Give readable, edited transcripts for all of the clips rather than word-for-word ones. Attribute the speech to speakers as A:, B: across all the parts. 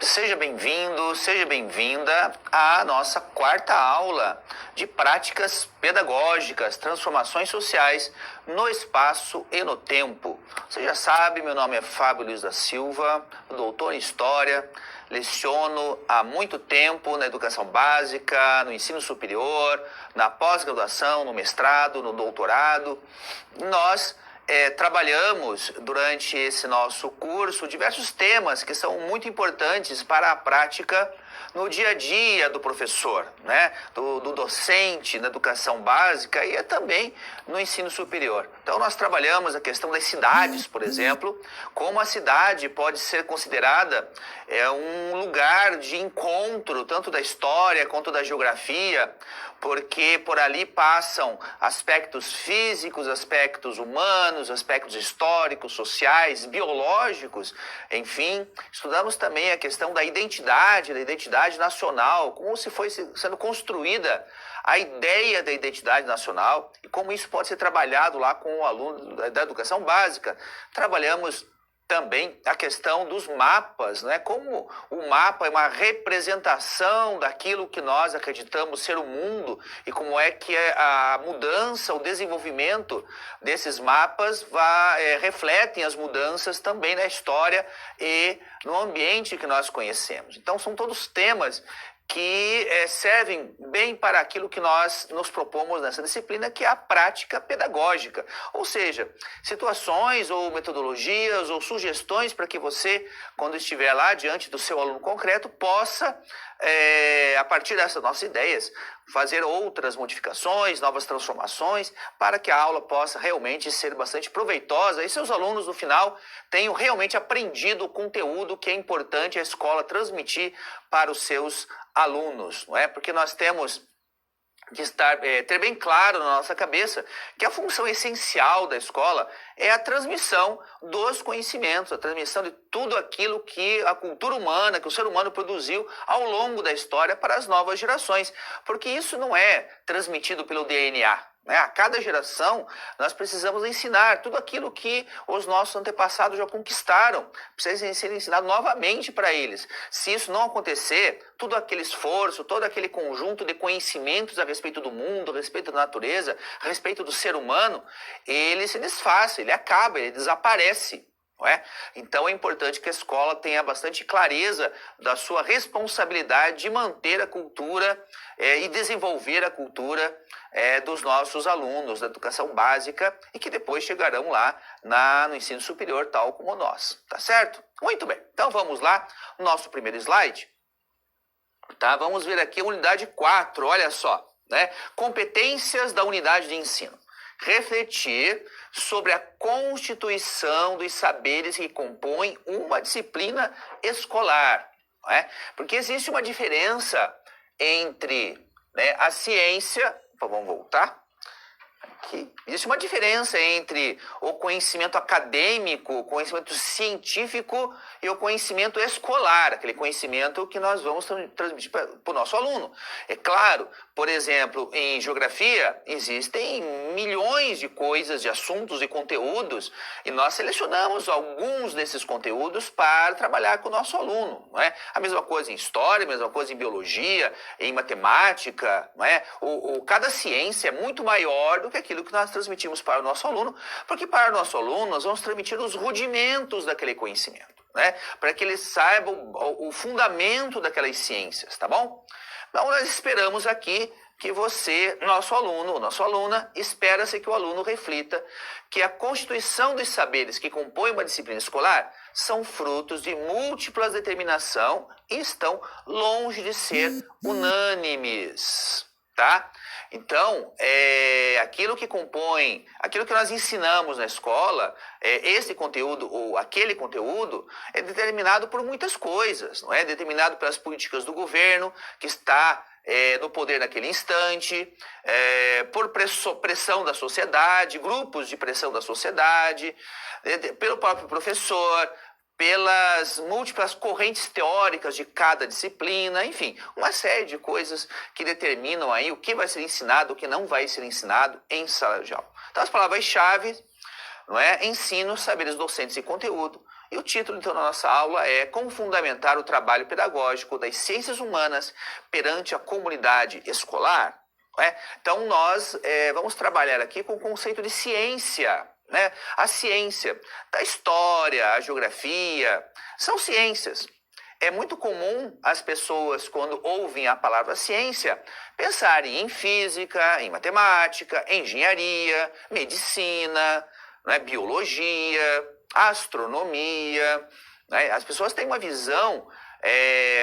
A: Seja bem-vindo, seja bem-vinda à nossa quarta aula de práticas pedagógicas, transformações sociais no espaço e no tempo. Você já sabe, meu nome é Fábio Luiz da Silva, doutor em História, leciono há muito tempo na educação básica, no ensino superior, na pós-graduação, no mestrado, no doutorado. Nós trabalhamos durante esse nosso curso diversos temas que são muito importantes para a prática no dia a dia do professor, né? do docente na educação básica e também no ensino superior. Então nós trabalhamos a questão das cidades, por exemplo, como a cidade pode ser considerada um lugar de encontro tanto da história quanto da geografia, porque por ali passam aspectos físicos, aspectos humanos, aspectos históricos, sociais, biológicos, enfim. Estudamos também a questão da identidade nacional, como se foi sendo construída a ideia da identidade nacional e como isso pode ser trabalhado lá com o aluno da educação básica. Trabalhamos também a questão dos mapas, né? Como o mapa é uma representação daquilo que nós acreditamos ser o mundo e como é que a mudança, o desenvolvimento desses mapas refletem as mudanças também na história e no ambiente que nós conhecemos. Então são todos temas que servem bem para aquilo que nós nos propomos nessa disciplina, que é a prática pedagógica. Ou seja, situações ou metodologias ou sugestões para que você, quando estiver lá diante do seu aluno concreto, possa, a partir dessas nossas ideias, fazer outras modificações, novas transformações, para que a aula possa realmente ser bastante proveitosa e seus alunos, no final, tenham realmente aprendido o conteúdo que é importante a escola transmitir para os seus alunos, não é? Porque nós temos que ter bem claro na nossa cabeça que a função essencial da escola é a transmissão dos conhecimentos, a transmissão de tudo aquilo que a cultura humana, que o ser humano produziu ao longo da história para as novas gerações, porque isso não é transmitido pelo DNA. A cada geração, nós precisamos ensinar tudo aquilo que os nossos antepassados já conquistaram. Precisa ser ensinado novamente para eles. Se isso não acontecer, todo aquele esforço, todo aquele conjunto de conhecimentos a respeito do mundo, a respeito da natureza, a respeito do ser humano, ele se desfaz, ele acaba, ele desaparece. Não é? Então é importante que a escola tenha bastante clareza da sua responsabilidade de manter a cultura e desenvolver a cultura dos nossos alunos da educação básica e que depois chegarão lá no ensino superior, tal como nós. Tá certo? Muito bem. Então vamos lá, nosso primeiro slide. Tá? Vamos ver aqui a unidade 4, olha só, né? Competências da unidade de ensino. Refletir sobre a constituição dos saberes que compõem uma disciplina escolar. Não é? Porque existe uma diferença entre a ciência... Vamos voltar. Aqui. Existe uma diferença entre o conhecimento acadêmico, o conhecimento científico e o conhecimento escolar, aquele conhecimento que nós vamos transmitir para o nosso aluno. É claro, por exemplo, em geografia existem milhões de coisas, de assuntos e conteúdos, e nós selecionamos alguns desses conteúdos para trabalhar com o nosso aluno. Não é? A mesma coisa em história, a mesma coisa em biologia, em matemática. Não é? Cada ciência é muito maior do que aquilo que nós transmitimos para o nosso aluno, porque para o nosso aluno nós vamos transmitir os rudimentos daquele conhecimento, né? Para que eles saibam o fundamento daquelas ciências, tá bom? Então nós esperamos aqui que você, nosso aluno ou nossa aluna, espera-se que o aluno reflita que a constituição dos saberes que compõem uma disciplina escolar são frutos de múltiplas determinação e estão longe de ser unânimes. Tá? Então, aquilo que compõe, aquilo que nós ensinamos na escola, esse conteúdo ou aquele conteúdo é determinado por muitas coisas, não é? Determinado pelas políticas do governo que está no poder naquele instante, por pressão da sociedade, grupos de pressão da sociedade, pelo próprio professor, pelas múltiplas correntes teóricas de cada disciplina, enfim, uma série de coisas que determinam aí o que vai ser ensinado, o que não vai ser ensinado em sala de aula. Então, as palavras-chave não é? Ensino, saberes docentes e conteúdo. E o título, então, da nossa aula é Como Fundamentar o Trabalho Pedagógico das Ciências Humanas perante a Comunidade Escolar. Não é? Então, nós vamos trabalhar aqui com o conceito de ciência, né? A ciência da história, a geografia, são ciências. É muito comum as pessoas, quando ouvem a palavra ciência, pensarem em física, em matemática, em engenharia, medicina, né, biologia, astronomia. Né? As pessoas têm uma visão,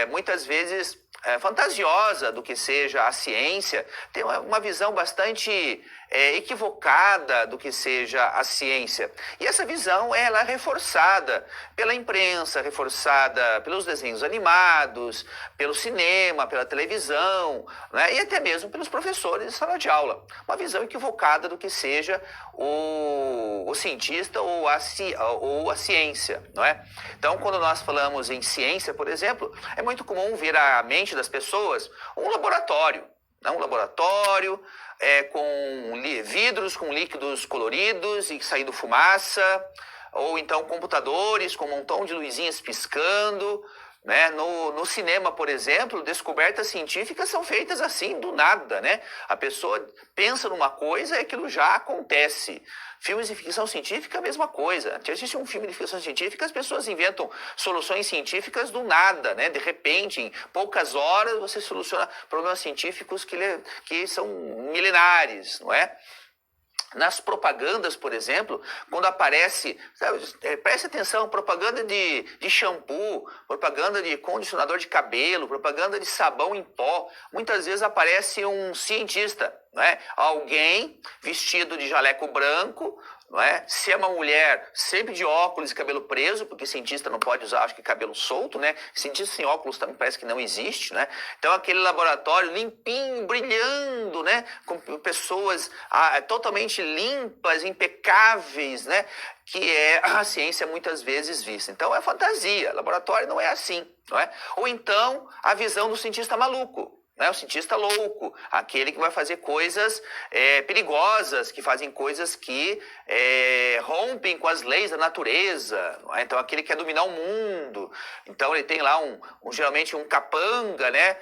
A: muitas vezes, fantasiosa do que seja a ciência, tem uma visão bastante equivocada do que seja a ciência. E essa visão ela é reforçada pela imprensa, reforçada pelos desenhos animados, pelo cinema, pela televisão, né? E até mesmo pelos professores de sala de aula. Uma visão equivocada do que seja o cientista ou a ciência, não é? Então, quando nós falamos em ciência, por exemplo, é muito comum ver à mente das pessoas um laboratório. Um laboratório com vidros com líquidos coloridos e saindo fumaça, ou então computadores com um montão de luzinhas piscando. Né? No cinema, por exemplo, descobertas científicas são feitas assim, do nada. Né? A pessoa pensa numa coisa e aquilo já acontece. Filmes de ficção científica, a mesma coisa. Se existe um filme de ficção científica, as pessoas inventam soluções científicas do nada. Né? De repente, em poucas horas, você soluciona problemas científicos que são milenares, não é? Nas propagandas, por exemplo, quando aparece, preste atenção, propaganda de shampoo, propaganda de condicionador de cabelo, propaganda de sabão em pó, muitas vezes aparece um cientista, não é? Alguém vestido de jaleco branco, não é? Se é uma mulher, sempre de óculos e cabelo preso, porque cientista não pode usar, acho que cabelo solto, né? Cientista sem óculos também parece que não existe, né? Então aquele laboratório limpinho, brilhando, né? Com pessoas totalmente limpas, impecáveis, né? Que é a ciência muitas vezes vista. Então é fantasia, laboratório não é assim, não é? Ou então a visão do cientista maluco. Né? O cientista louco, aquele que vai fazer coisas perigosas, que fazem coisas que rompem com as leis da natureza. Não é? Então, aquele que quer dominar o mundo. Então, ele tem lá geralmente um capanga, né?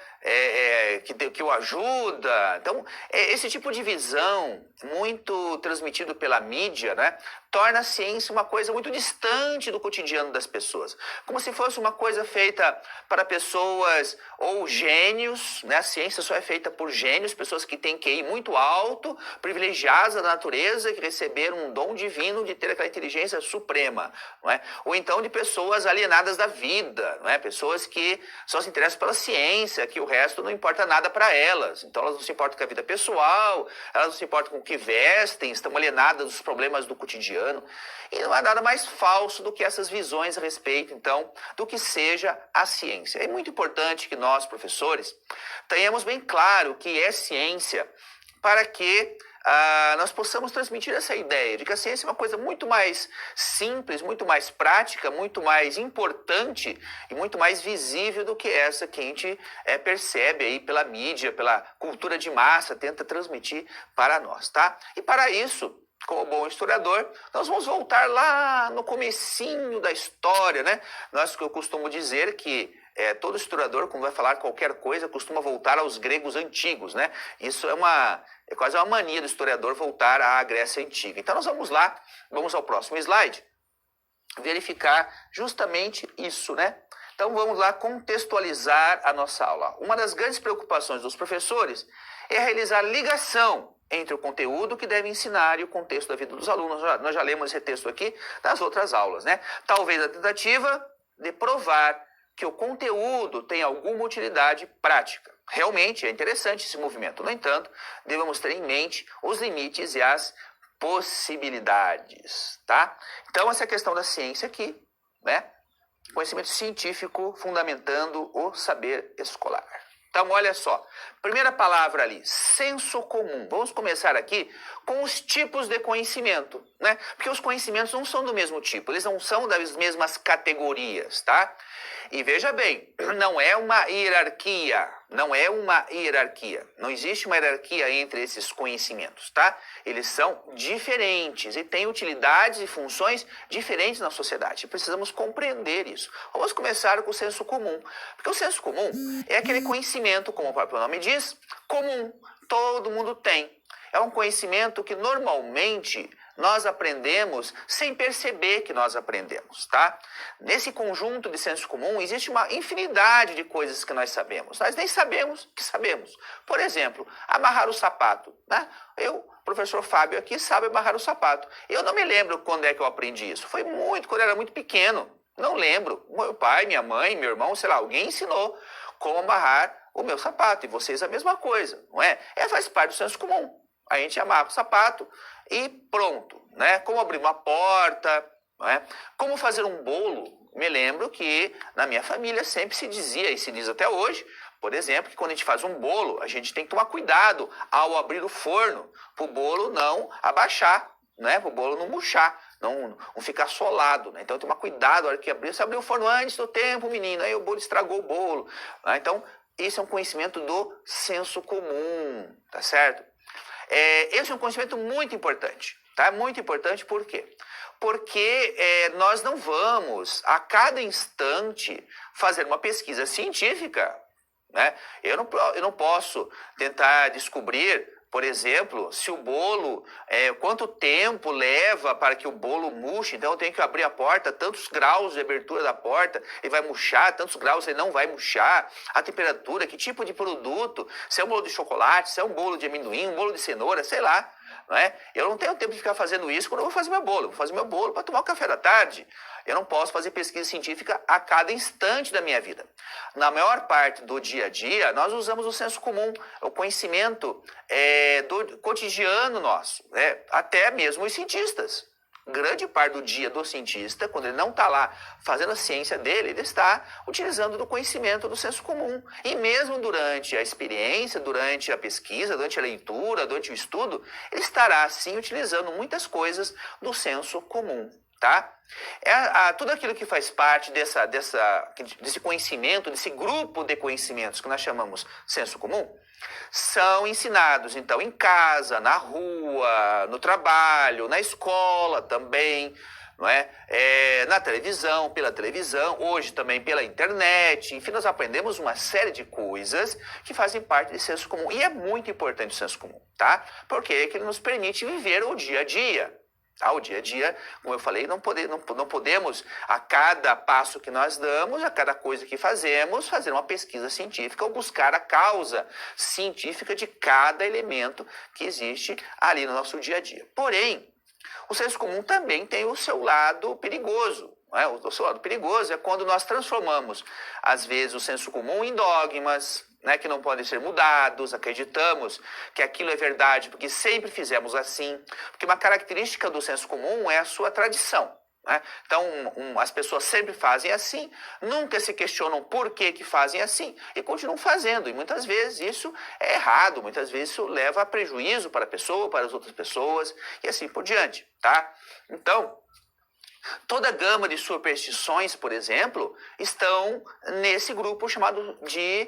A: Que o ajuda. Então, esse tipo de visão, muito transmitido pela mídia, né? Torna a ciência uma coisa muito distante do cotidiano das pessoas. Como se fosse uma coisa feita para pessoas ou gênios, né? A ciência só é feita por gênios, pessoas que têm QI muito alto, privilegiadas da natureza, que receberam um dom divino de ter aquela inteligência suprema. Não é? Ou então de pessoas alienadas da vida, não é? Pessoas que só se interessam pela ciência, que o resto não importa nada para elas. Então elas não se importam com a vida pessoal, elas não se importam com o que vestem, estão alienadas dos problemas do cotidiano. E não há nada mais falso do que essas visões a respeito, então, do que seja a ciência. É muito importante que nós, professores, tenhamos bem claro que é ciência para que nós possamos transmitir essa ideia de que a ciência é uma coisa muito mais simples, muito mais prática, muito mais importante e muito mais visível do que essa que a gente percebe aí pela mídia, pela cultura de massa, tenta transmitir para nós, tá? E para isso, como bom historiador, nós vamos voltar lá no comecinho da história, né? Eu costumo dizer que todo historiador, quando vai falar qualquer coisa, costuma voltar aos gregos antigos, né? Isso é quase uma mania do historiador voltar à Grécia Antiga. Então nós vamos lá, vamos ao próximo slide, verificar justamente isso, né? Então vamos lá contextualizar a nossa aula. Uma das grandes preocupações dos professores é realizar ligação entre o conteúdo que deve ensinar e o contexto da vida dos alunos. Nós já lemos esse texto aqui nas outras aulas, né? Talvez a tentativa de provar que o conteúdo tem alguma utilidade prática. Realmente é interessante esse movimento. No entanto, devemos ter em mente os limites e as possibilidades, tá? Então, essa é a questão da ciência aqui, né? Conhecimento científico fundamentando o saber escolar. Então, olha só, primeira palavra ali, senso comum. Vamos começar aqui com os tipos de conhecimento. né? Porque os conhecimentos não são do mesmo tipo, eles não são das mesmas categorias, tá? E veja bem, não é uma hierarquia, não existe uma hierarquia entre esses conhecimentos, tá? Eles são diferentes e têm utilidades e funções diferentes na sociedade. Precisamos compreender isso. Vamos começar com o senso comum, porque o senso comum é aquele conhecimento, como o próprio nome diz, comum, todo mundo tem. É um conhecimento que normalmente nós aprendemos sem perceber que nós aprendemos, tá? Nesse conjunto de senso comum existe uma infinidade de coisas que nós sabemos. Nós nem sabemos que sabemos. Por exemplo, amarrar o sapato, né? Professor Fábio aqui, sabe amarrar o sapato. Eu não me lembro quando é que eu aprendi isso. Foi quando eu era muito pequeno. Não lembro. Meu pai, minha mãe, meu irmão, sei lá, alguém ensinou como amarrar o meu sapato. E vocês a mesma coisa, não é? Faz parte do senso comum. A gente amarra o sapato e pronto, né? Como abrir uma porta, não é? Como fazer um bolo. Me lembro que na minha família sempre se dizia, e se diz até hoje, por exemplo, que quando a gente faz um bolo, a gente tem que tomar cuidado ao abrir o forno, para o bolo não abaixar, né? Para o bolo não murchar, não ficar solado, né? Então, tomar cuidado na hora que abrir. Você abriu o forno antes do tempo, menino, aí o bolo estragou o bolo, né? Então, isso é um conhecimento do senso comum, tá certo? Esse é um conhecimento muito importante, tá? Muito importante por quê? Porque nós não vamos, a cada instante, fazer uma pesquisa científica, né? Eu não posso tentar descobrir, por exemplo, se o bolo, quanto tempo leva para que o bolo murche. Então eu tenho que abrir a porta, tantos graus de abertura da porta, ele vai murchar, tantos graus ele não vai murchar, a temperatura, que tipo de produto, se é um bolo de chocolate, se é um bolo de amendoim, um bolo de cenoura, sei lá. Não é? Eu não tenho tempo de ficar fazendo isso quando eu vou fazer meu bolo. Eu vou fazer meu bolo para tomar o café da tarde. Eu não posso fazer pesquisa científica a cada instante da minha vida. Na maior parte do dia a dia, nós usamos o senso comum, o conhecimento do cotidiano nosso, né? Até mesmo os cientistas. Grande parte do dia do cientista, quando ele não está lá fazendo a ciência dele, ele está utilizando do conhecimento do senso comum. E mesmo durante a experiência, durante a pesquisa, durante a leitura, durante o estudo, ele estará, sim, utilizando muitas coisas do senso comum, tá? Tudo aquilo que faz parte desse conhecimento, desse grupo de conhecimentos que nós chamamos senso comum, são ensinados, então, em casa, na rua, no trabalho, na escola também, não é? Na televisão, pela televisão, hoje também pela internet. Enfim, nós aprendemos uma série de coisas que fazem parte do senso comum. E é muito importante o senso comum, tá? Porque é que ele nos permite viver o dia a dia. O dia a dia, como eu falei, não podemos, a cada passo que nós damos, a cada coisa que fazemos, fazer uma pesquisa científica ou buscar a causa científica de cada elemento que existe ali no nosso dia a dia. Porém, o senso comum também tem o seu lado perigoso. O seu lado perigoso é quando nós transformamos, às vezes, o senso comum em dogmas, né, que não podem ser mudados, acreditamos que aquilo é verdade porque sempre fizemos assim, porque uma característica do senso comum é a sua tradição, né? Então, as pessoas sempre fazem assim, nunca se questionam por que fazem assim e continuam fazendo, e muitas vezes isso é errado, muitas vezes isso leva a prejuízo para a pessoa, para as outras pessoas e assim por diante, tá? Então, toda a gama de superstições, por exemplo, estão nesse grupo chamado de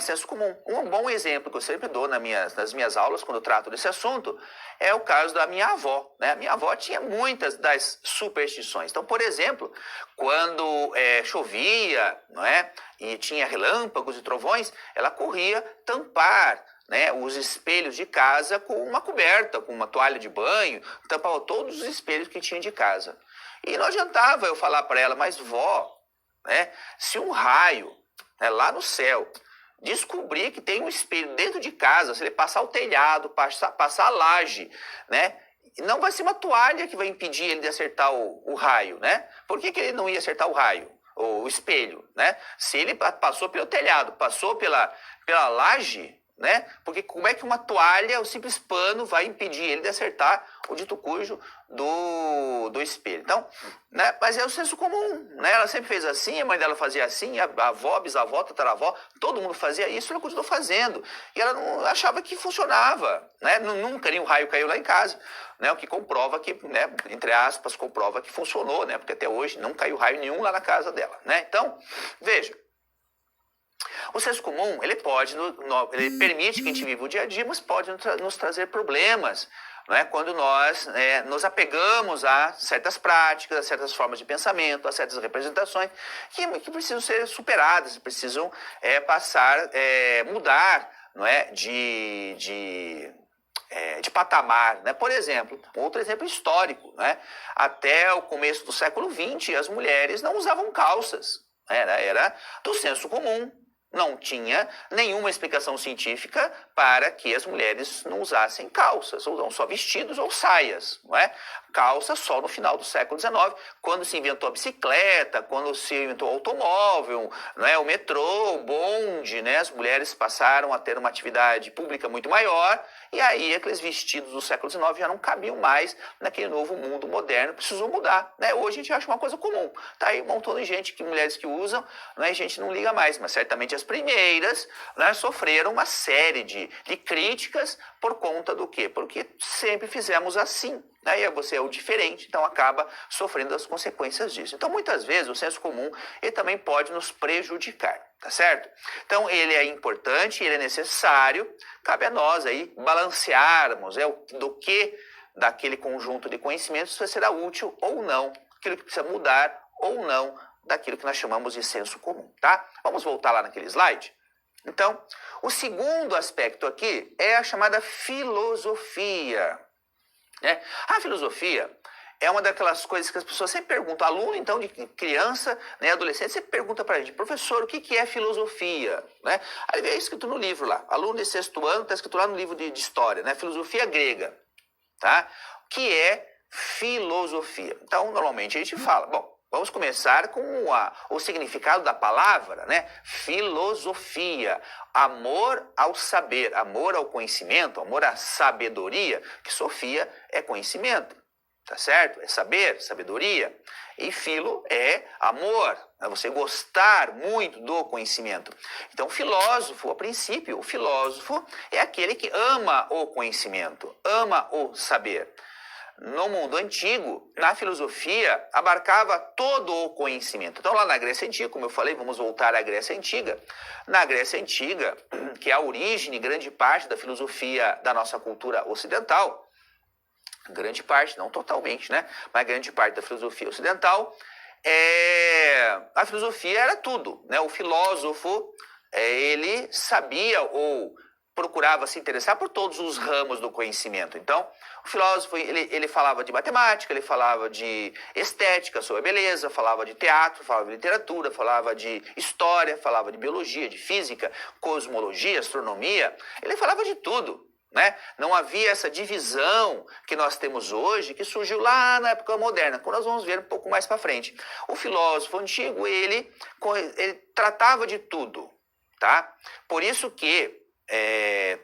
A: senso comum. Um bom exemplo que eu sempre dou nas minhas aulas, quando eu trato desse assunto, é o caso da minha avó, né? A minha avó tinha muitas das superstições. Então, por exemplo, quando chovia, não é? E tinha relâmpagos e trovões, ela corria tampar, né, os espelhos de casa com uma coberta, com uma toalha de banho, tampava todos os espelhos que tinha de casa. E não adiantava eu falar para ela, mas vó, né, se um raio, né, lá no céu descobrir que tem um espelho dentro de casa, se ele passar o telhado, passar a laje, né, não vai ser uma toalha que vai impedir ele de acertar o raio, né? Por que ele não ia acertar o raio, o espelho, né? Se ele passou pelo telhado, passou pela laje, né? Porque como é que uma toalha, o simples pano, vai impedir ele de acertar o dito cujo do espelho? Então, né? Mas é o senso comum, né? Ela sempre fez assim, a mãe dela fazia assim, a avó, a bisavó, a tataravó, todo mundo fazia isso, ela continuou fazendo. E ela não achava que funcionava, né? Nunca nenhum raio caiu lá em casa, né? O que comprova que, né, entre aspas, comprova que funcionou, né? Porque até hoje não caiu raio nenhum lá na casa dela, né? Então, veja, o senso comum, ele permite que a gente viva o dia a dia, mas pode nos trazer problemas, não é? Quando nós nos apegamos a certas práticas, a certas formas de pensamento, a certas representações que precisam ser superadas, precisam mudar, não é? de patamar, né? Por exemplo, outro exemplo histórico, né? Até o começo do século XX, as mulheres não usavam calças, era do senso comum. Não tinha nenhuma explicação científica para que as mulheres não usassem calças, ou não só vestidos ou saias, não é? Calça só no final do século XIX, quando se inventou a bicicleta, quando se inventou o automóvel, não é? O metrô, o bonde, né? As mulheres passaram a ter uma atividade pública muito maior, e aí aqueles vestidos do século XIX já não cabiam mais naquele novo mundo moderno, precisou mudar, né? Hoje a gente acha uma coisa comum, tá aí um montão de gente, mulheres que usam, né? A gente não liga mais, mas certamente as primeiras, né, sofreram uma série de críticas por conta do quê? Porque sempre fizemos assim, né? E você é o diferente, então acaba sofrendo as consequências disso. Então, muitas vezes, o senso comum ele também pode nos prejudicar, tá certo? Então, ele é importante, ele é necessário, cabe a nós aí balancearmos daquele conjunto de conhecimentos será útil ou não, aquilo que precisa mudar ou não daquilo que nós chamamos de senso comum, tá? Vamos voltar lá naquele slide? Então, o segundo aspecto aqui é a chamada filosofia, né? A filosofia é uma daquelas coisas que as pessoas sempre perguntam, aluno, então, de criança, né, adolescente, sempre pergunta pra gente, professor, o que é filosofia? Né? Aí é escrito no livro lá, aluno de sexto ano, está escrito lá no livro de história, né? Filosofia grega, tá? O que é filosofia? Então, normalmente a gente fala, bom, vamos começar com o significado da palavra, né? Filosofia, amor ao saber, amor ao conhecimento, amor à sabedoria, que Sofia é conhecimento, tá certo? É saber, sabedoria. E filo é amor, é você gostar muito do conhecimento. Então, filósofo, a princípio, o filósofo é aquele que ama o conhecimento, ama o saber. No mundo antigo, na filosofia, abarcava todo o conhecimento. Então, lá na Grécia Antiga, como eu falei, vamos voltar à Grécia Antiga. Na Grécia Antiga, que é a origem de grande parte da filosofia da nossa cultura ocidental, grande parte, não totalmente, né? Mas grande parte da filosofia ocidental, a filosofia era tudo, né? O filósofo, ele sabia ou procurava se interessar por todos os ramos do conhecimento. Então, o filósofo, ele falava de matemática, ele falava de estética, sobre a beleza, falava de teatro, falava de literatura, falava de história, falava de biologia, de física, cosmologia, astronomia, ele falava de tudo, né? Não havia essa divisão que nós temos hoje, que surgiu lá na época moderna, quando nós vamos ver um pouco mais para frente. O filósofo antigo, ele tratava de tudo, tá? Por isso que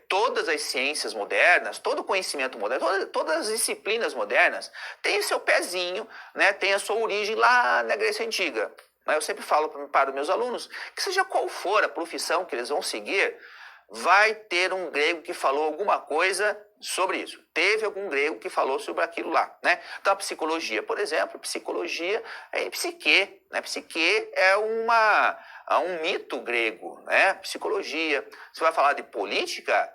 A: todas as ciências modernas, todo o conhecimento moderno, todas as disciplinas modernas têm seu pezinho, né, tem a sua origem lá na Grécia Antiga. Eu sempre falo para os meus alunos que seja qual for a profissão que eles vão seguir, vai ter um grego que falou alguma coisa sobre isso. Teve algum grego que falou sobre aquilo lá, né? Então, a psicologia, por exemplo, psicologia é psique, né? Psique é um mito grego, né? Psicologia. Você vai falar de política?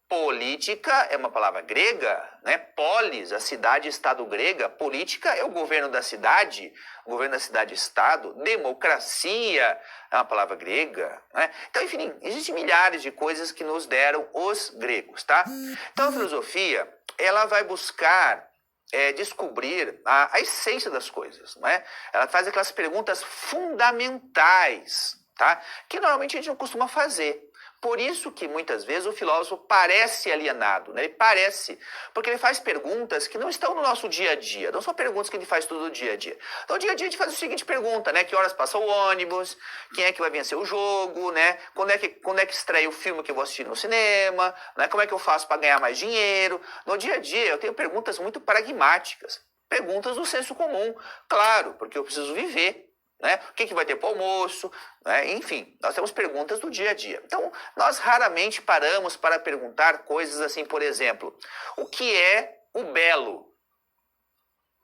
A: Política é uma palavra grega, né? Polis, a cidade-estado grega. Política é o governo da cidade, o governo da cidade-estado. Democracia é uma palavra grega, né? Então, enfim, existem milhares de coisas que nos deram os gregos, tá? Então, a filosofia, ela vai buscar descobrir a essência das coisas, não é? Ela faz aquelas perguntas fundamentais, tá? Que normalmente a gente não costuma fazer. Por isso que muitas vezes o filósofo parece alienado, né? Ele parece, porque ele faz perguntas que não estão no nosso dia a dia, não são perguntas que ele faz todo dia a dia. Então, dia a dia a gente faz a seguinte pergunta, né? Que horas passa o ônibus? Quem é que vai vencer o jogo, né? Quando é que estreia o filme que eu vou assistir no cinema? Né? Como é que eu faço para ganhar mais dinheiro? No dia a dia eu tenho perguntas muito pragmáticas, perguntas do senso comum, claro, porque eu preciso viver. Né? O que vai ter para o almoço? Né? Enfim, nós temos perguntas do dia a dia. Então, nós raramente paramos para perguntar coisas assim, por exemplo, o que é o belo?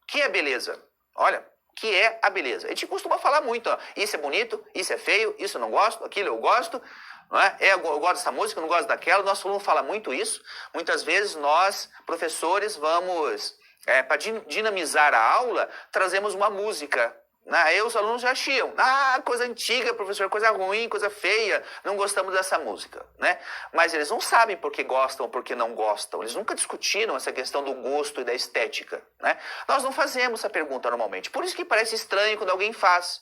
A: O que é beleza? Olha, o que é a beleza? A gente costuma falar muito, ó, isso é bonito, isso é feio, isso eu não gosto, aquilo eu gosto, não é? Eu gosto dessa música, eu não gosto daquela. O nosso aluno fala muito isso. Muitas vezes nós, professores, vamos, para dinamizar a aula, trazemos uma música. Aí os alunos já chiam. Coisa antiga, professor, coisa ruim, coisa feia, não gostamos dessa música, né? Mas eles não sabem por que gostam ou por que não gostam. Eles nunca discutiram essa questão do gosto e da estética, né? Nós não fazemos essa pergunta normalmente. Por isso que parece estranho quando alguém faz.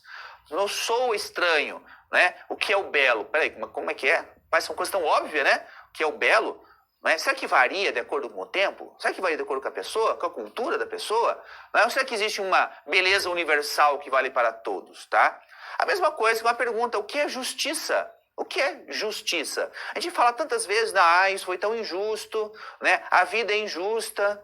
A: Eu sou estranho, né? O que é o belo? Peraí, como é que é? Parece uma coisa tão óbvia, né? O que é o belo? Né? Será que varia de acordo com o tempo? Será que varia de acordo com a pessoa, com a cultura da pessoa? Né? Ou será que existe uma beleza universal que vale para todos? Tá? A mesma coisa com a pergunta, o que é justiça? O que é justiça? A gente fala tantas vezes, isso foi tão injusto, né? A vida é injusta,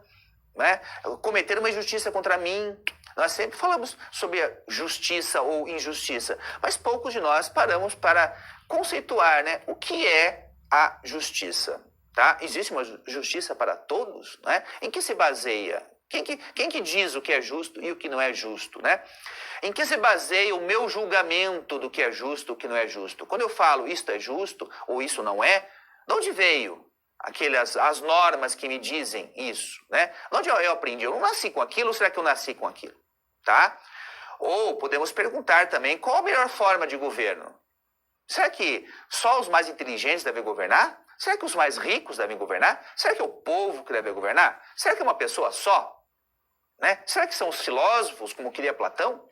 A: né? Cometeram uma injustiça contra mim. Nós sempre falamos sobre a justiça ou injustiça, mas poucos de nós paramos para conceituar, né? O que é a justiça. Tá? Existe uma justiça para todos? Né? Em que se baseia? Quem que diz o que é justo e o que não é justo? Né? Em que se baseia o meu julgamento do que é justo e o que não é justo? Quando eu falo isto é justo ou isso não é, de onde veio as normas que me dizem isso? Né? Onde eu aprendi? Eu não nasci com aquilo ou será que eu nasci com aquilo? Tá? Ou podemos perguntar também qual a melhor forma de governo? Será que só os mais inteligentes devem governar? Será que os mais ricos devem governar? Será que é o povo que deve governar? Será que é uma pessoa só? Né? Será que são os filósofos, como queria Platão?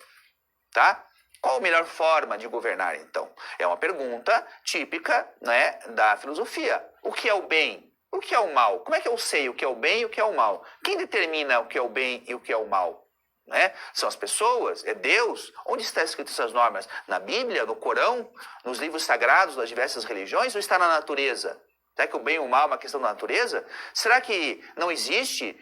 A: Tá? Qual a melhor forma de governar, então? É uma pergunta típica, né, da filosofia. O que é o bem? O que é o mal? Como é que eu sei o que é o bem e o que é o mal? Quem determina o que é o bem e o que é o mal? Né? São as pessoas? É Deus? Onde está escrito essas normas? Na Bíblia, no Corão, nos livros sagrados das diversas religiões ou está na natureza? Será que o bem e o mal é uma questão da natureza? Será que não existe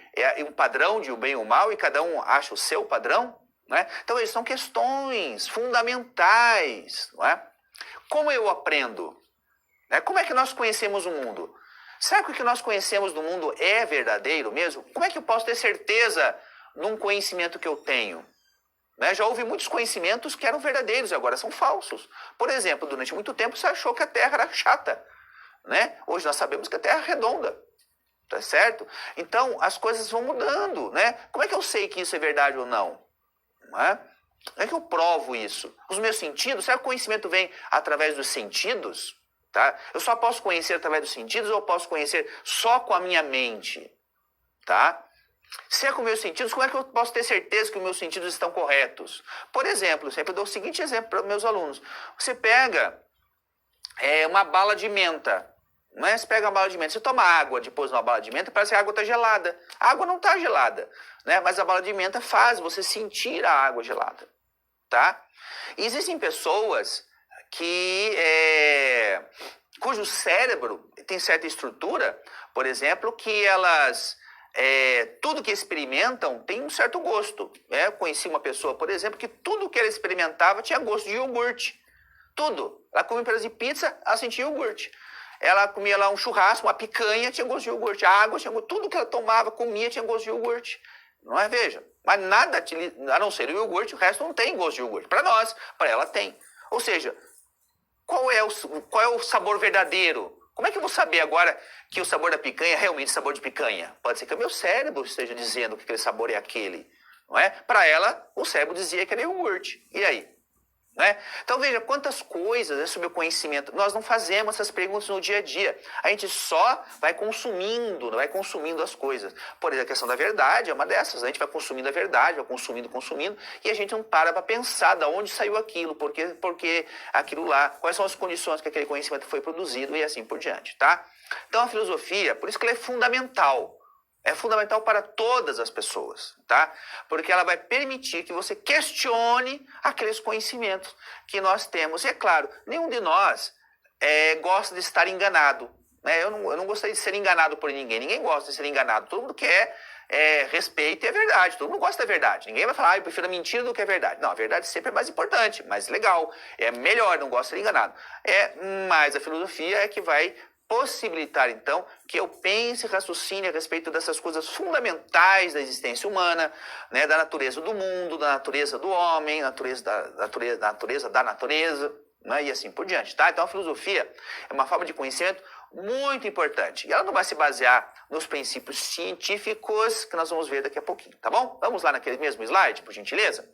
A: um padrão de o bem e o mal e cada um acha o seu padrão? Né? Então, essas são questões fundamentais. Não é? Como eu aprendo? Né? Como é que nós conhecemos o mundo? Será que o que nós conhecemos do mundo é verdadeiro mesmo? Como é que eu posso ter certeza num conhecimento que eu tenho? Né? Já houve muitos conhecimentos que eram verdadeiros e agora são falsos. Por exemplo, durante muito tempo você achou que a Terra era chata. Né? Hoje nós sabemos que a Terra é redonda, tá certo? Então as coisas vão mudando, né? Como é que eu sei que isso é verdade ou não? Não é? Como é que eu provo isso? Os meus sentidos, será que o conhecimento vem através dos sentidos? Tá? Eu só posso conhecer através dos sentidos ou eu posso conhecer só com a minha mente? Tá? Se é com meus sentidos, como é que eu posso ter certeza que os meus sentidos estão corretos? Por exemplo, eu sempre dou o seguinte exemplo para meus alunos. Você pega uma bala de menta. Né? Você pega uma bala de menta, você toma água depois de uma bala de menta, parece que a água está gelada. A água não está gelada, né? Mas a bala de menta faz você sentir a água gelada. Tá? E existem pessoas cujo cérebro tem certa estrutura, por exemplo, que elas... tudo que experimentam tem um certo gosto. Eu conheci uma pessoa, por exemplo, que tudo que ela experimentava tinha gosto de iogurte. Tudo. Ela comia um pedaço de pizza, ela sentia iogurte. Ela comia lá um churrasco, uma picanha, tinha gosto de iogurte. A água tinha gosto. Tudo que ela tomava, comia, tinha gosto de iogurte. Não é? Veja. Mas nada, a não ser o iogurte, o resto não tem gosto de iogurte. Para nós, para ela tem. Ou seja, qual é o sabor verdadeiro? Como é que eu vou saber agora que o sabor da picanha é realmente sabor de picanha? Pode ser que o meu cérebro esteja dizendo que aquele sabor é aquele. Não é? Para ela, o cérebro dizia que era iogurte. E aí? Né? Então veja quantas coisas sobre o conhecimento. Nós não fazemos essas perguntas no dia a dia. A gente só vai consumindo as coisas. Por exemplo, a questão da verdade é uma dessas. A gente vai consumindo a verdade, vai consumindo, e a gente não para pensar de onde saiu aquilo, porque aquilo lá, quais são as condições que aquele conhecimento foi produzido e assim por diante, tá? Então a filosofia, por isso que ela é fundamental. É fundamental para todas as pessoas, tá? Porque ela vai permitir que você questione aqueles conhecimentos que nós temos. E é claro, nenhum de nós gosta de estar enganado, né? Eu não gostaria de ser enganado por ninguém. Ninguém gosta de ser enganado. Todo mundo quer respeito e é verdade. Todo mundo gosta da verdade. Ninguém vai falar, eu prefiro a mentira do que a verdade. Não, a verdade sempre é mais importante, mais legal. É melhor, não gosto de ser enganado. Mas a filosofia é que vai possibilitar, então, que eu pense e raciocine a respeito dessas coisas fundamentais da existência humana, né, da natureza do mundo, da natureza do homem, da natureza, né, e assim por diante, tá? Então, a filosofia é uma forma de conhecimento muito importante. E ela não vai se basear nos princípios científicos que nós vamos ver daqui a pouquinho, tá bom? Vamos lá naquele mesmo slide, por gentileza?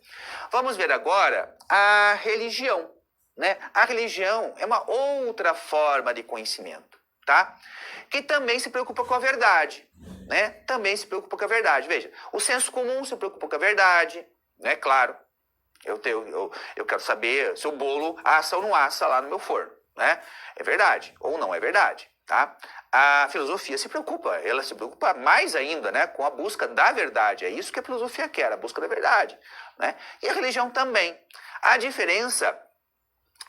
A: Vamos ver agora a religião, né? A religião é uma outra forma de conhecimento, tá? Que também se preocupa com a verdade, né? Também se preocupa com a verdade. Veja, o senso comum se preocupa com a verdade, né? Claro, eu quero saber se o bolo assa ou não assa lá no meu forno, né? É verdade ou não é verdade, tá? A filosofia se preocupa, ela se preocupa mais ainda, né? Com a busca da verdade. É isso que a filosofia quer, a busca da verdade, né? E a religião também. A diferença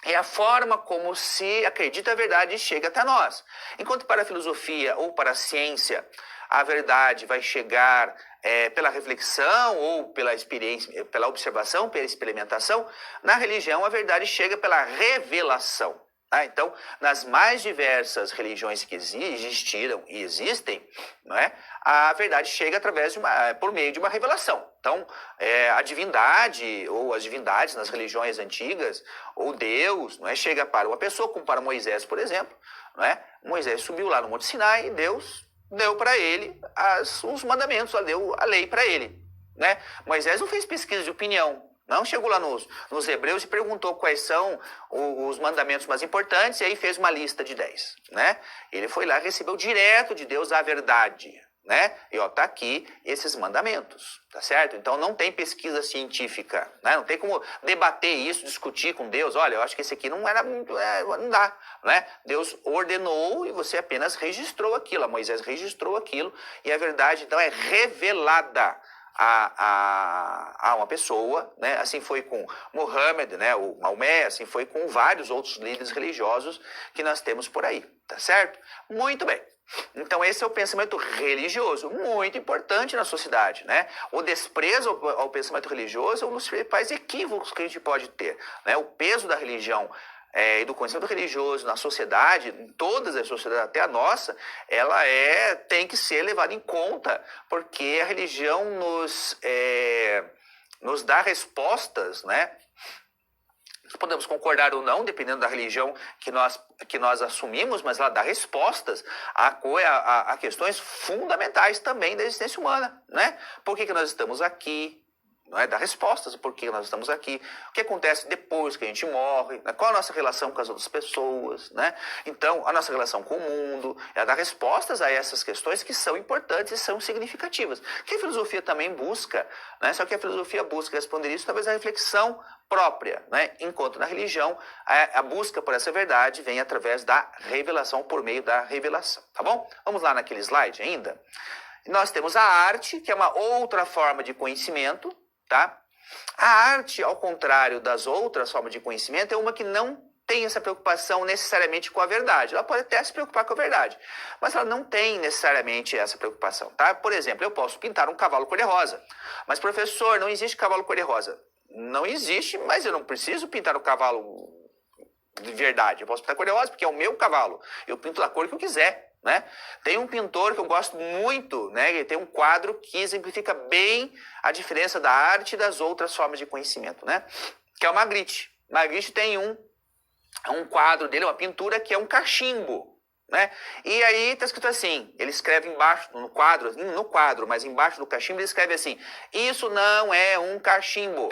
A: é a forma como se acredita a verdade e chega até nós. Enquanto para a filosofia ou para a ciência, a verdade vai chegar pela reflexão ou pela experiência, pela observação, pela experimentação, na religião a verdade chega pela revelação. Tá? Então, nas mais diversas religiões que existiram e existem, não é? A verdade chega por meio de uma revelação. Então, a divindade ou as divindades nas religiões antigas, ou Deus, não é? Chega para uma pessoa, como para Moisés, por exemplo. Não é? Moisés subiu lá no Monte Sinai e Deus deu para ele os mandamentos, deu a lei para ele. Né? Moisés não fez pesquisa de opinião. Não chegou lá nos Hebreus e perguntou quais são os mandamentos mais importantes e aí fez uma lista de 10, né? Ele foi lá e recebeu direto de Deus a verdade, né? E ó, tá aqui esses mandamentos, tá certo? Então não tem pesquisa científica, né? Não tem como debater isso, discutir com Deus. Olha, eu acho que esse aqui não era muito, não dá, né? Deus ordenou e você apenas registrou aquilo. Moisés registrou aquilo e a verdade então é revelada a uma pessoa, né? Assim foi com Muhammad, né? O Maomé, assim foi com vários outros líderes religiosos que nós temos por aí, tá certo? Muito bem. Então esse é o pensamento religioso, muito importante na sociedade, né? O desprezo ao pensamento religioso é um dos principais equívocos que a gente pode ter, né? O peso da religião e do conhecimento religioso na sociedade, em todas as sociedades, até a nossa, ela tem que ser levada em conta, porque a religião nos dá respostas, né? Podemos concordar ou não, dependendo da religião que nós assumimos, mas ela dá respostas a questões fundamentais também da existência humana, né? Por que nós estamos aqui? Não é? Dá respostas por que nós estamos aqui, o que acontece depois que a gente morre, né? Qual a nossa relação com as outras pessoas, né? Então, a nossa relação com o mundo, ela dá respostas a essas questões que são importantes e são significativas, que a filosofia também busca, né? Só que a filosofia busca responder isso talvez na reflexão própria, né? Enquanto na religião, a busca por essa verdade vem através da revelação, por meio da revelação, tá bom? Vamos lá naquele slide ainda. Nós temos a arte, que é uma outra forma de conhecimento, tá? A arte, ao contrário das outras formas de conhecimento, é uma que não tem essa preocupação necessariamente com a verdade. Ela pode até se preocupar com a verdade, mas ela não tem necessariamente essa preocupação, tá? Por exemplo, eu posso pintar um cavalo cor-de-rosa, mas professor, não existe cavalo cor-de-rosa. Não existe, mas eu não preciso pintar o cavalo de verdade. Eu posso pintar cor-de-rosa porque é o meu cavalo. Eu pinto da cor que eu quiser. Né? Tem um pintor que eu gosto muito, né? Ele tem um quadro que exemplifica bem a diferença da arte e das outras formas de conhecimento, né? Que é o Magritte. Magritte tem um quadro dele, uma pintura que é um cachimbo, né? E aí está escrito assim, ele escreve embaixo no quadro, mas embaixo do cachimbo ele escreve assim: isso não é um cachimbo.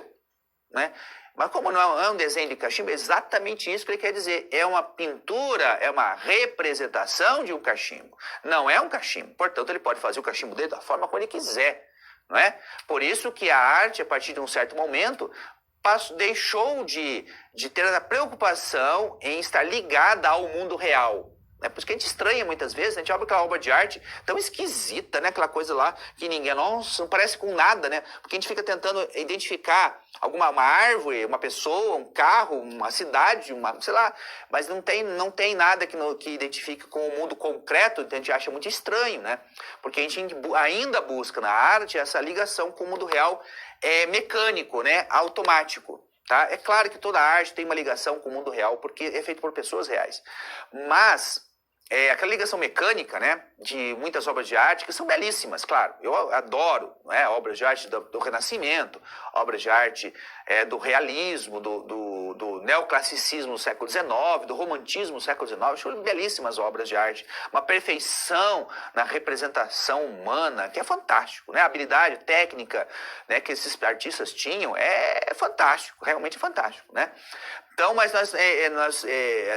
A: né? Mas como não é um desenho de cachimbo, é exatamente isso que ele quer dizer. É uma pintura, é uma representação de um cachimbo. Não é um cachimbo. Portanto, ele pode fazer o cachimbo dele da forma como ele quiser, não é? Por isso que a arte, a partir de um certo momento, deixou de ter a preocupação em estar ligada ao mundo real. É por isso que a gente estranha muitas vezes, a gente abre aquela obra de arte tão esquisita, né? Aquela coisa lá que ninguém, nossa, não parece com nada, né? Porque a gente fica tentando identificar uma árvore, uma pessoa, um carro, uma cidade, sei lá, mas não tem nada que identifique com o mundo concreto, então a gente acha muito estranho, né? Porque a gente ainda busca na arte essa ligação com o mundo real mecânico, né? Automático. Tá? É claro que toda arte tem uma ligação com o mundo real, porque é feito por pessoas reais. Mas aquela ligação mecânica, né, de muitas obras de arte, que são belíssimas, claro. Eu adoro, né, obras de arte do Renascimento, obras de arte do realismo, do neoclassicismo do século XIX, do romantismo do século XIX. Acho belíssimas obras de arte. Uma perfeição na representação humana, que é fantástico. Né? A habilidade técnica, né, que esses artistas tinham é fantástico, realmente fantástico. Né? Então, mas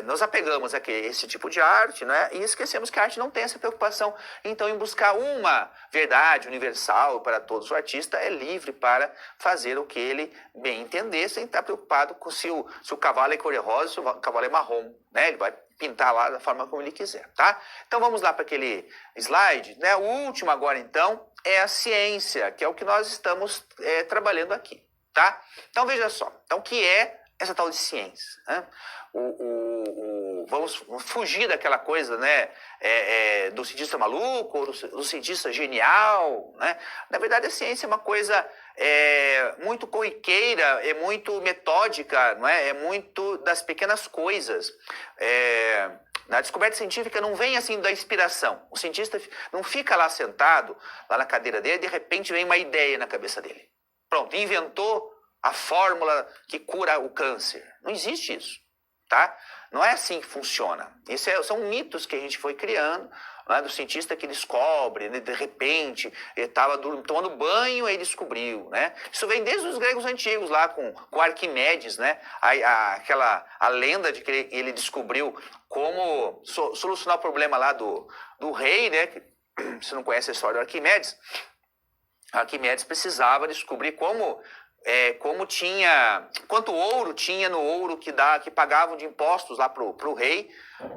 A: nós apegamos a esse tipo de arte, né? E esquecemos que a arte não tem essa preocupação. Então, em buscar uma verdade universal para todos, o artista é livre para fazer o que ele bem entender, sem estar preocupado com se o cavalo é cor-de-rosa, se o cavalo é marrom, né? Ele vai pintar lá da forma como ele quiser, tá? Então, vamos lá para aquele slide, né? O último agora, então, é a ciência, que é o que nós estamos trabalhando aqui, tá? Então, veja só. Então, o que é essa tal de ciência? Né? Vamos fugir daquela coisa, né, do cientista maluco, ou do cientista genial, né? Na verdade, a ciência é uma coisa muito corriqueira, é muito metódica, não é? É muito das pequenas coisas. Na descoberta científica não vem assim da inspiração. O cientista não fica lá sentado, lá na cadeira dele, de repente vem uma ideia na cabeça dele. Pronto, inventou a fórmula que cura o câncer. Não existe isso, tá? Não é assim que funciona. São mitos que a gente foi criando, né, do cientista que descobre, né, de repente, ele estava tomando banho e ele descobriu, né? Isso vem desde os gregos antigos, lá com Arquimedes, né? A lenda de que ele descobriu como solucionar o problema lá do rei, né? Você não conhece a história do Arquimedes? Arquimedes precisava descobrir quanto ouro tinha no ouro que pagavam de impostos lá pro rei,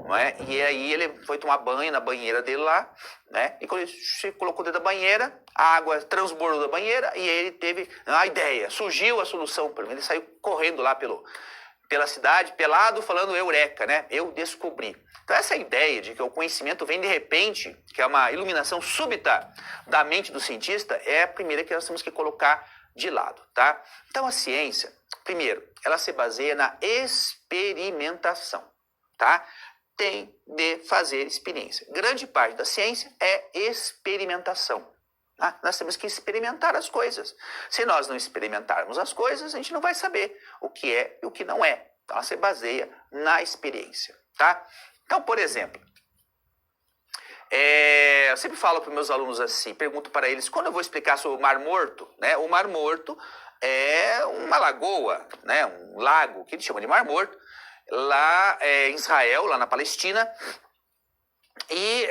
A: não é? E aí ele foi tomar banho na banheira dele lá, né? E quando ele se colocou dentro da banheira, a água transbordou da banheira e ele teve a ideia, surgiu a solução para ele. Ele saiu correndo lá pela cidade, pelado, falando eureka, né? Eu descobri. Então essa ideia de que o conhecimento vem de repente, que é uma iluminação súbita da mente do cientista, é a primeira que nós temos que colocar de lado, tá? Então a ciência, primeiro, ela se baseia na experimentação, tá? Tem de fazer experiência. Grande parte da ciência é experimentação. Tá? Nós temos que experimentar as coisas. Se nós não experimentarmos as coisas, a gente não vai saber o que é e o que não é. Então ela se baseia na experiência, tá? Então, por exemplo, eu sempre falo para os meus alunos assim, pergunto para eles, quando eu vou explicar sobre o Mar Morto, né? O Mar Morto é uma lagoa, né? Um lago, que eles chamam de Mar Morto, lá em Israel, lá na Palestina, e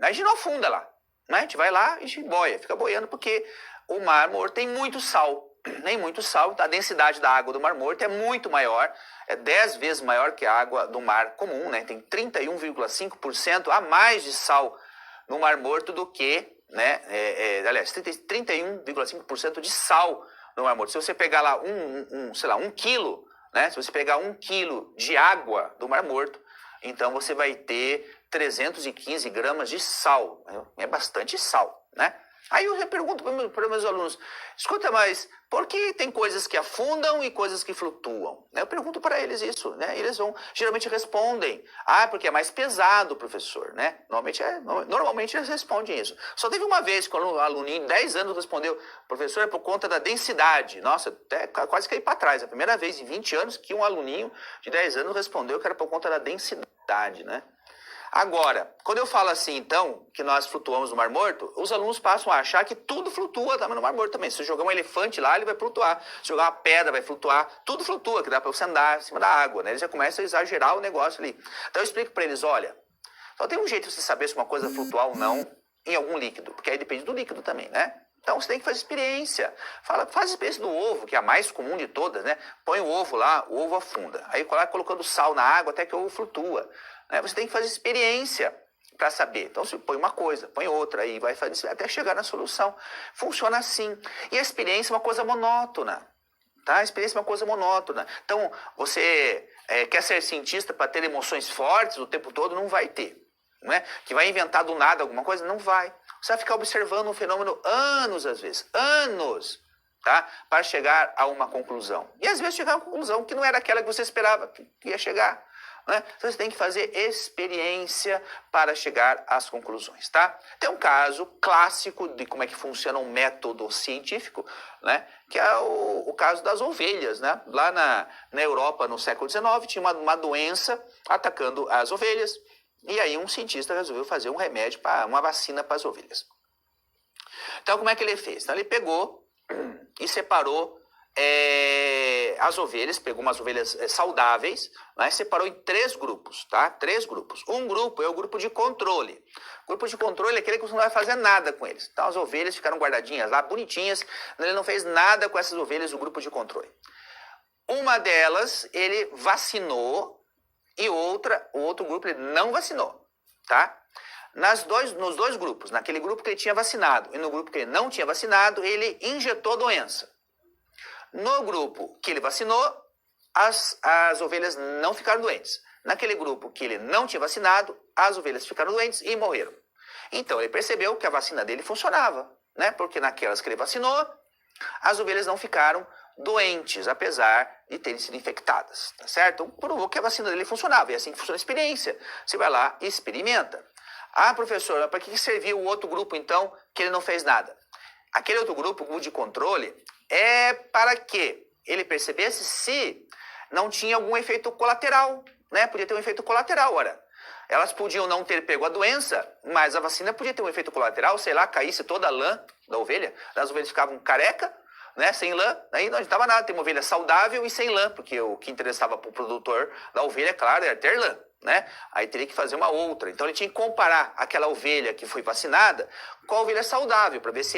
A: a gente não afunda lá, né? A gente vai lá e a gente boia, fica boiando, porque o Mar Morto tem muito sal. Nem muito sal, a densidade da água do Mar Morto é muito maior, é 10 vezes maior que a água do mar comum, né? Tem 31,5% a mais de sal no Mar Morto do que, né? Aliás, 31,5% de sal no Mar Morto. Se você pegar lá sei lá, 1 quilo, né? Se você pegar 1 quilo de água do Mar Morto, então você vai ter 315 gramas de sal. É bastante sal, né? Aí eu pergunto para meus alunos, escuta, mas por que tem coisas que afundam e coisas que flutuam? Eu pergunto para eles isso, né? Eles geralmente respondem, porque é mais pesado, professor, né? Normalmente eles respondem isso. Só teve uma vez que um aluninho de 10 anos respondeu, professor, é por conta da densidade. Nossa, até quase caí para trás. É a primeira vez em 20 anos que um aluninho de 10 anos respondeu que era por conta da densidade, né? Agora, quando eu falo assim, então, que nós flutuamos no Mar Morto, os alunos passam a achar que tudo flutua no Mar Morto também. Se jogar um elefante lá, ele vai flutuar. Se jogar uma pedra, vai flutuar. Tudo flutua, que dá para você andar em cima da água, né? Eles já começam a exagerar o negócio ali. Então eu explico para eles, olha, só tem um jeito de você saber se uma coisa flutuar ou não em algum líquido, porque aí depende do líquido também, né? Então você tem que fazer experiência. Faz a experiência do ovo, que é a mais comum de todas, né? Põe o ovo lá, o ovo afunda. Aí vai colocando sal na água até que o ovo flutua. Né? Você tem que fazer experiência para saber. Então você põe uma coisa, põe outra, aí vai fazer até chegar na solução. Funciona assim. E a experiência é uma coisa monótona. Tá? A experiência é uma coisa monótona. Então, você quer ser cientista para ter emoções fortes o tempo todo? Não vai ter. Não é? Que vai inventar do nada alguma coisa? Não vai. Você vai ficar observando um fenômeno anos, às vezes. Anos. Tá? Para chegar a uma conclusão. E às vezes chegar a uma conclusão que não era aquela que você esperava que ia chegar. Né? Então você tem que fazer experiência para chegar às conclusões, tá? Tem um caso clássico de como é que funciona um método científico, né? Que é o caso das ovelhas, né? Lá na Europa, no século XIX, tinha uma doença atacando as ovelhas, e aí um cientista resolveu fazer um remédio, uma vacina para as ovelhas. Então como é que ele fez? Então ele pegou e separou as ovelhas, pegou umas ovelhas saudáveis, né, separou em 3 grupos, tá? 3 grupos. Um grupo é o grupo de controle. O grupo de controle é aquele que você não vai fazer nada com eles. Então as ovelhas ficaram guardadinhas lá, bonitinhas, ele não fez nada com essas ovelhas do grupo de controle. Uma delas ele vacinou e o outro grupo ele não vacinou, tá? Nos dois grupos, naquele grupo que ele tinha vacinado e no grupo que ele não tinha vacinado, ele injetou doença. No grupo que ele vacinou, as ovelhas não ficaram doentes. Naquele grupo que ele não tinha vacinado, as ovelhas ficaram doentes e morreram. Então ele percebeu que a vacina dele funcionava, né? Porque naquelas que ele vacinou, as ovelhas não ficaram doentes, apesar de terem sido infectadas, tá certo? Então provou que a vacina dele funcionava, e assim que funciona a experiência. Você vai lá e experimenta. Ah, professor, para que serviu o outro grupo, então, que ele não fez nada? Aquele outro grupo, o grupo de controle, é para que ele percebesse se não tinha algum efeito colateral, né? Podia ter um efeito colateral, ora. Elas podiam não ter pego a doença, mas a vacina podia ter um efeito colateral, sei lá, caísse toda a lã da ovelha, as ovelhas ficavam careca, né, sem lã, aí não adiantava nada ter uma ovelha saudável e sem lã, porque o que interessava para o produtor da ovelha, claro, era ter lã, né? Aí teria que fazer uma outra. Então ele tinha que comparar aquela ovelha que foi vacinada com a ovelha saudável, para ver se